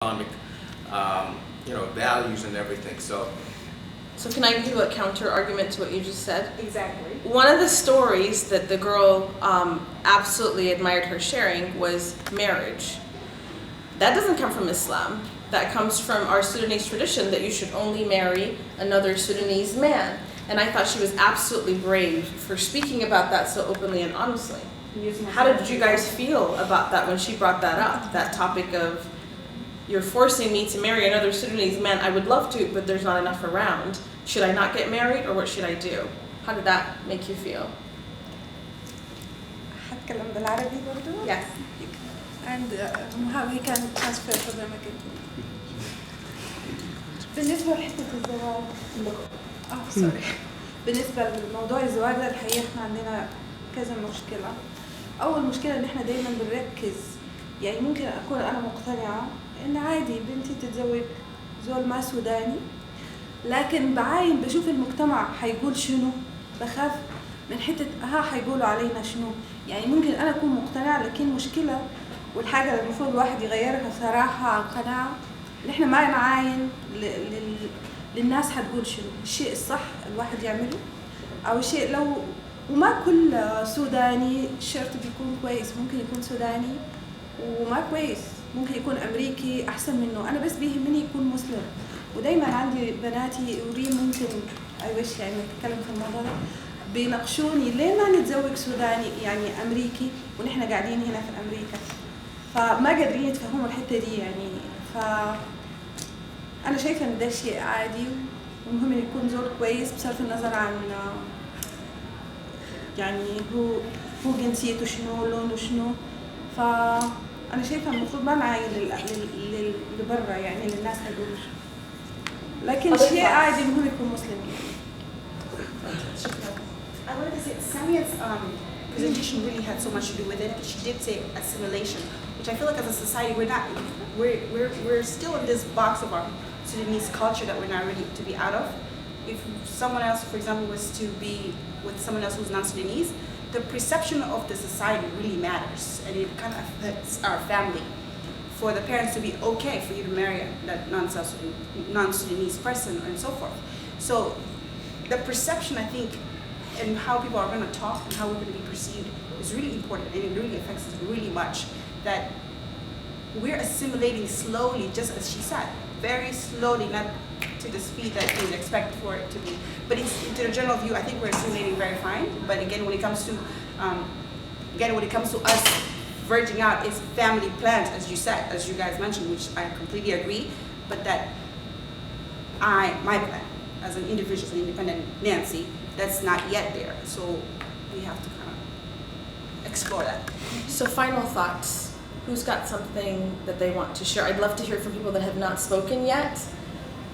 economic, values and everything. So can I do a counter argument to what you just said? Exactly. One of the stories that the girl absolutely admired her sharing was marriage. That doesn't come from Islam. That comes from our Sudanese tradition that you should only marry another Sudanese man. And I thought she was absolutely brave for speaking about that so openly and honestly. How did you guys feel about that when she brought that up? That topic of, you're forcing me to marry another Sudanese man. I would love to, but there's not enough around. Should I not get married, or what should I do? How did that make you feel? هتكلم بالعربي برضو؟ Yes. And how he can transfer for them again. بالنسبة لحتة الزواج سوري. بالنسبة لموضوع الزواج ده الحقيقة احنا عندنا كذا مشكلة. أول مشكلة إن احنا دايما بنركز، يعني ممكن أكون أنا مقتنعة إن عادي بنتي تتزوج زول ما سوداني، لكن بعاين بشوف المجتمع حيقول شنو، بخاف من حتة حيقولوا علينا شنو. يعني ممكن أنا أكون مقتنعة، لكن مشكلة والحاجة اللي المفروض الواحد يغيرها صراحة عن قناعة إن إحنا ما نعاين للناس حتقول شنو. الشيء الصح الواحد يعمله، أو شيء لو وما كل سوداني شرط بيكون كويس، ممكن يكون سوداني وما كويس، ممكن يكون أمريكي أحسن منه. أنا بس بيهمني يكون مسلم. ودايما عندي بناتي وريم ممكن أيوش يعني نتكلم في الموضوع ده، بيناقشوني ليه ما نتزوج سوداني يعني أمريكي ونحن قاعدين هنا في أمريكا، فما قادرين يتفهموا الحتة دي يعني. فأنا شايفة إن ده شيء عادي، ومهم إن يكون زول كويس بصرف النظر عن يعني هو جنسيته شنو، لونه شنو. فأنا شايفة المفروض ما نعاين لبرا يعني للناس هدول، لكن شيء عادي المهم يكون مسلم. I wanted to say Samia's presentation really had so much to do with it. She did say assimilation, which I feel like as a society we're still in this box of our Sudanese culture that we're not ready to be out of. If someone else, for example, was to be with someone else who's non-Sudanese, the perception of the society really matters, and it kind of affects our family. For the parents to be okay for you to marry that non-Sudanese person and so forth. So the perception, I think, and how people are going to talk and how we're going to be perceived is really important, and it really affects us really much. That we're assimilating slowly, just as she said, very slowly, not to the speed that you would expect for it to be. But it's, to the general view, I think we're assimilating very fine. But again, when it comes to us verging out, it's family plans, as you said, as you guys mentioned, which I completely agree. But that my plan as an individual, as an independent Nancy, that's not yet there. So we have to kind of explore that. So final thoughts. Who's got something that they want to share? I'd love to hear from people that have not spoken yet.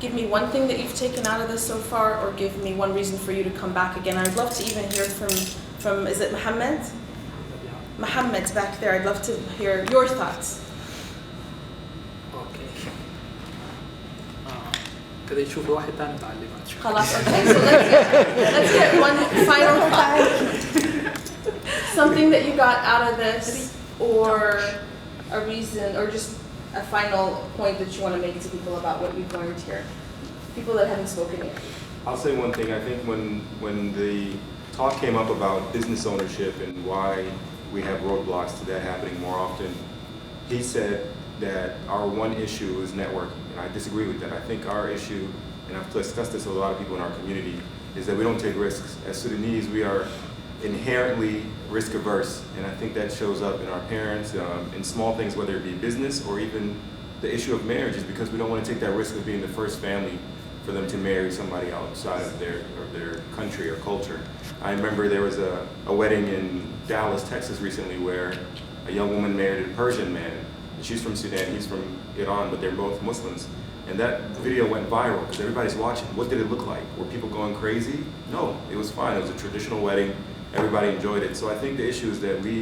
Give me one thing that you've taken out of this so far, or give me one reason for you to come back again. I'd love to even hear from is it Mohammed? Mohammed's back there. I'd love to hear your thoughts. اوكي كده يشوف واحد ثاني تعليمات. خلاص. Okay. So let's get one final thought. Something that you got out of this, or a reason, or just a final point that you want to make to people about what you've learned here. People that haven't spoken yet. I'll say one thing. I think when the talk came up about business ownership and why we have roadblocks to that happening more often, he said that our one issue is networking, and I disagree with that. I think our issue, and I've discussed this with a lot of people in our community, is that we don't take risks. As Sudanese, we are inherently risk averse, and I think that shows up in our parents, in small things, whether it be business or even the issue of marriage, is because we don't want to take that risk of being the first family for them to marry somebody outside of their country or culture. I remember there was a wedding in Dallas, Texas recently, where a young woman married a Persian man. She's from Sudan, he's from Iran, but they're both Muslims. And that video went viral because everybody's watching. What did it look like? Were people going crazy? No, it was fine. It was a traditional wedding. Everybody enjoyed it. So I think the issue is that we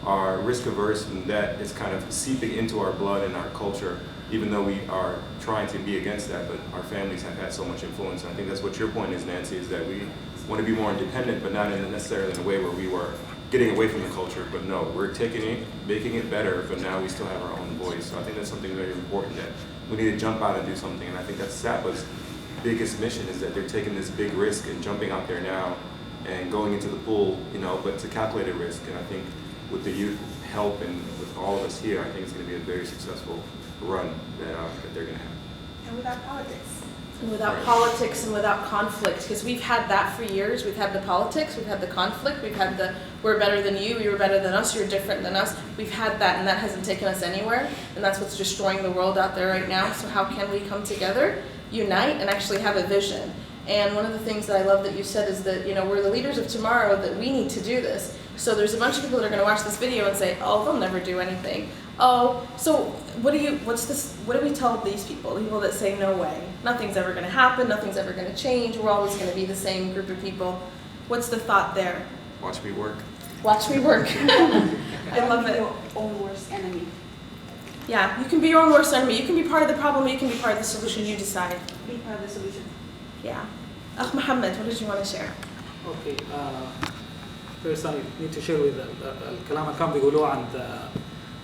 are risk averse, and that is kind of seeping into our blood and our culture, even though we are trying to be against that, but our families have had so much influence. And I think that's what your point is, Nancy, is that we want to be more independent, but not necessarily in a way where we were getting away from the culture. But no, we're taking it, making it better, but now we still have our own voice. So I think that's something very important that we need to jump out and do something. And I think that's Saba's biggest mission, is that they're taking this big risk and jumping out there now and going into the pool, you know, but it's a calculated risk. And I think with the youth help and with all of us here, I think it's going to be a very successful run that they're going to have. And without politics. And without politics and without conflict, because we've had that for years. We've had the politics, we've had the conflict, we've had the we're better than you, you're better than us, you're different than us. We've had that, and that hasn't taken us anywhere, and that's what's destroying the world out there right now. So how can we come together, unite, and actually have a vision? And one of the things that I love that you said is that, you know, we're the leaders of tomorrow, that we need to do this. So there's a bunch of people that are going to watch this video and say, oh, they'll never do anything. Oh, so what do we tell these people that say no way, nothing's ever going to happen, nothing's ever going to change, we're always going to be the same group of people? What's the thought there? Watch me work. Watch me work. I love it. Your own worst enemy. Yeah, you can be your own worst enemy. You can be part of the problem, you can be part of the solution, you decide. Be part of the solution. Yeah. Mohammed, what did you want to share? Okay. First I need to share with الكلام اللي كان بيقولوه عن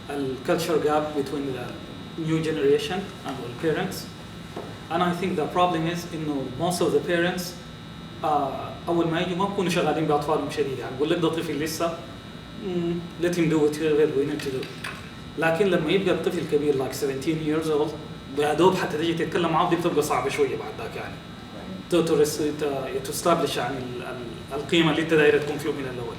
the culture gap between the new generation and the parents. And I think the problem is إنه most of the parents أول ما يجوا ما بيكونوا شغالين بأطفالهم شديد، يعني بقول لك ده طفل لسه let him do whatever we need to do. لكن لما يبقى الطفل كبير like 17 years old يا دوب حتى تيجي تتكلم معاه دي بتبقى صعبة شوية بعد ذاك يعني. to establish يعني القيمة اللي أنت داير تكون فيه من الأول.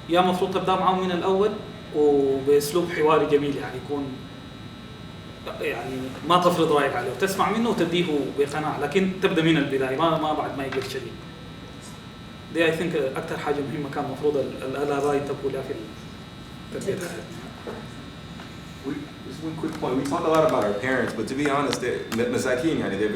يا مفروض تبدأ معه من الأول وبأسلوب حواري جميل، يعني يكون يعني ما تفرض رأيك عليه وتسمع منه وتديه بقناعة، لكن تبدأ من البداية ما بعد ما يقول شديد. دي I think أكثر حاجة مهمة كان مفروض الآباء ينتبهوا لها في التربية. One quick point. We talk a lot about our parents, but to be honest, they're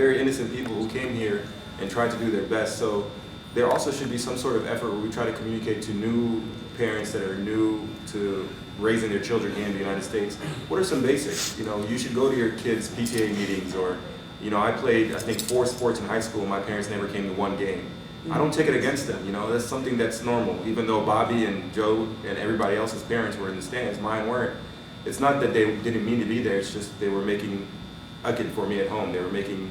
very innocent people who came here and tried to do their best. So there also should be some sort of effort where we try to communicate to new parents that are new to raising their children here in the United States. What are some basics? You know, you should go to your kids' PTA meetings, or, you know, I played, I think, 4 sports in high school, and my parents never came to 1 game. I don't take it against them, you know, that's something that's normal. Even though Bobby and Joe and everybody else's parents were in the stands, mine weren't. It's not that they didn't mean to be there, it's just they were making akid for me at home. They were making,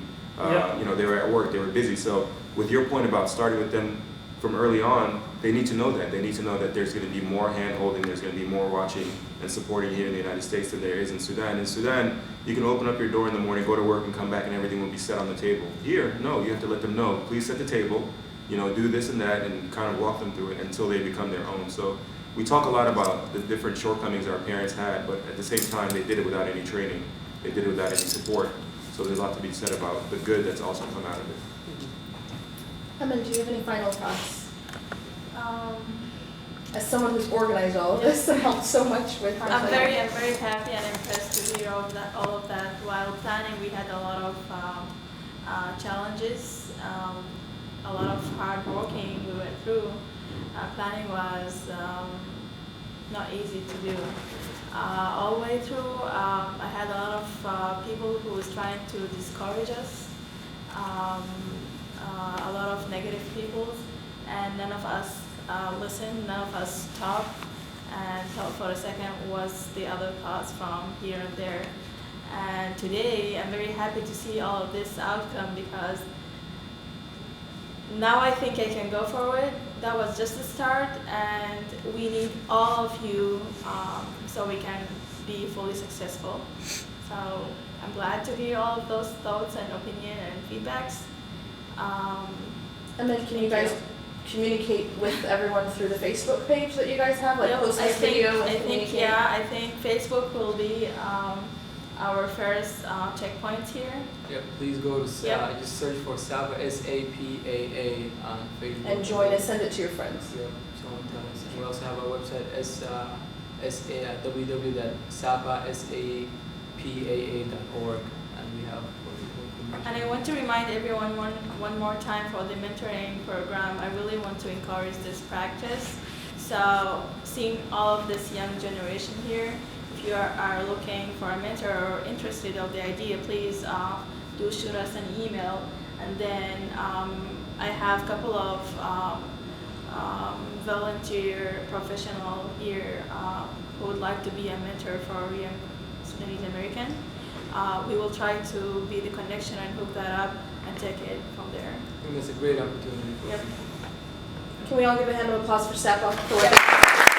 you know, they were at work, they were busy. So with your point about starting with them from early on, they need to know that. They need to know that there's going to be more hand-holding, there's going to be more watching and supporting here in the United States than there is in Sudan. In Sudan, you can open up your door in the morning, go to work and come back and everything will be set on the table. Here, no, you have to let them know, please set the table, you know, do this and that, and kind of walk them through it until they become their own. So we talk a lot about the different shortcomings our parents had, but at the same time, they did it without any training. They did it without any support. So there's a lot to be said about the good that's also come out of it. Aman, do you have any final thoughts? As someone who's organized all of this and helped so much with I'm very happy and impressed to hear all of that. While planning, we had a lot of challenges, a lot of hard working we went through. Planning was not easy to do. All the way through, I had a lot of people who was trying to discourage us, a lot of negative people, and none of us listened, none of us stopped and thought for a second what's the other cause from here and there. And today, I'm very happy to see all of this outcome, because now I think I can go forward. That was just the start, and we need all of you so we can be fully successful. So I'm glad to hear all of those thoughts and opinion and feedbacks. And then can you guys communicate with everyone through the Facebook page that you guys have? Like post this video and communicate? Yeah, I think Facebook will be our first checkpoint here. Yep, please go to just search for Saba, SAPAA on Facebook. And join and send it to your friends. Yep, join us. And we also have our website, www.sapaa.org, and we have. And I want to remind everyone one more time for the mentoring program. I really want to encourage this practice. So seeing all of this young generation here, if you are looking for a mentor or interested of the idea, please do shoot us an email. And then I have a couple of volunteer professional here who would like to be a mentor for young Sudanese American. we will try to be the connection and hook that up and take it from there. I think that's a great opportunity for Yep. people. Can we all give a hand of applause for Sapa?